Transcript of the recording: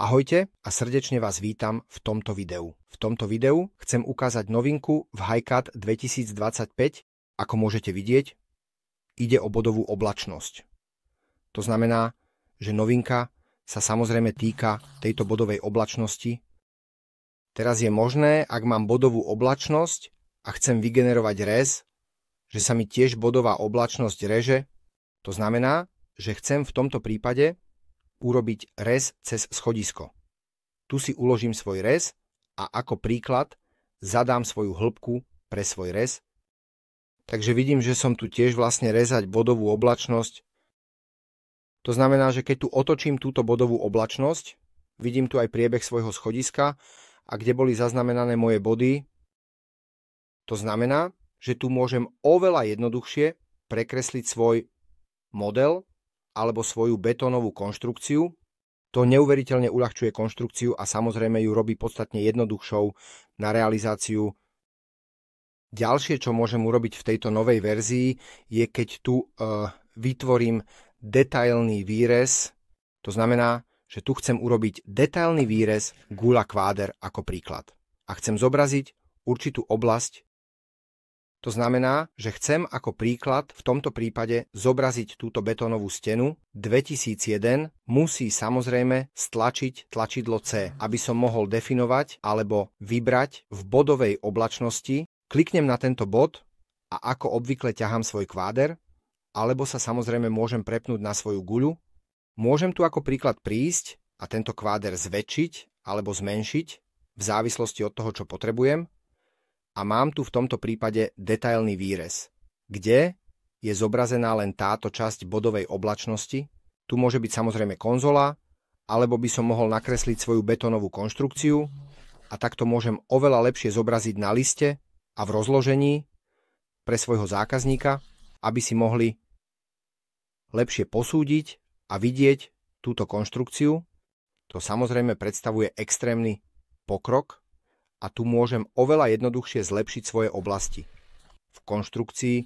Ahojte a srdečne vás vítam v tomto videu. V tomto videu chcem ukázať novinku v HiCAD 2025. Ako môžete vidieť, ide o bodovú oblačnosť. To znamená, že novinka sa samozrejme týka tejto bodovej oblačnosti. Teraz je možné, ak mám bodovú oblačnosť a chcem vygenerovať rez, že sa mi tiež bodová oblačnosť reže. To znamená, že chcem v tomto prípade urobiť rez cez schodisko. Tu si uložím svoj rez a ako príklad zadám svoju hĺbku pre svoj rez. Takže vidím, že som tu tiež vlastne rezať bodovú oblačnosť. To znamená, že keď tu otočím túto bodovú oblačnosť, vidím tu aj priebeh svojho schodiska a kde boli zaznamenané moje body. To znamená, že tu môžem oveľa jednoduchšie prekresliť svoj model alebo svoju betónovú konštrukciu. To neuveriteľne uľahčuje konštrukciu a samozrejme ju robí podstatne jednoduchšou na realizáciu. Ďalšie, čo môžem urobiť v tejto novej verzii, je keď tu vytvorím detailný výrez. To znamená, že tu chcem urobiť detailný výrez guľa kváder ako príklad. A chcem zobraziť určitú oblasť. To znamená, že chcem ako príklad v tomto prípade zobraziť túto betónovú stenu. 2001 musí samozrejme stlačiť tlačidlo C, aby som mohol definovať alebo vybrať v bodovej oblačnosti. Kliknem na tento bod a ako obvykle ťahám svoj kváder, alebo sa samozrejme môžem prepnúť na svoju guľu. Môžem tu ako príklad prísť a tento kváder zväčšiť alebo zmenšiť v závislosti od toho, čo potrebujem. A mám tu v tomto prípade detailný výrez, kde je zobrazená len táto časť bodovej oblačnosti. Tu môže byť samozrejme konzola, alebo by som mohol nakresliť svoju betónovú konštrukciu a takto môžem oveľa lepšie zobraziť na liste a v rozložení pre svojho zákazníka, aby si mohli lepšie posúdiť a vidieť túto konštrukciu. To samozrejme predstavuje extrémny pokrok a tu môžem oveľa jednoduchšie zlepšiť svoje oblasti. V konštrukcii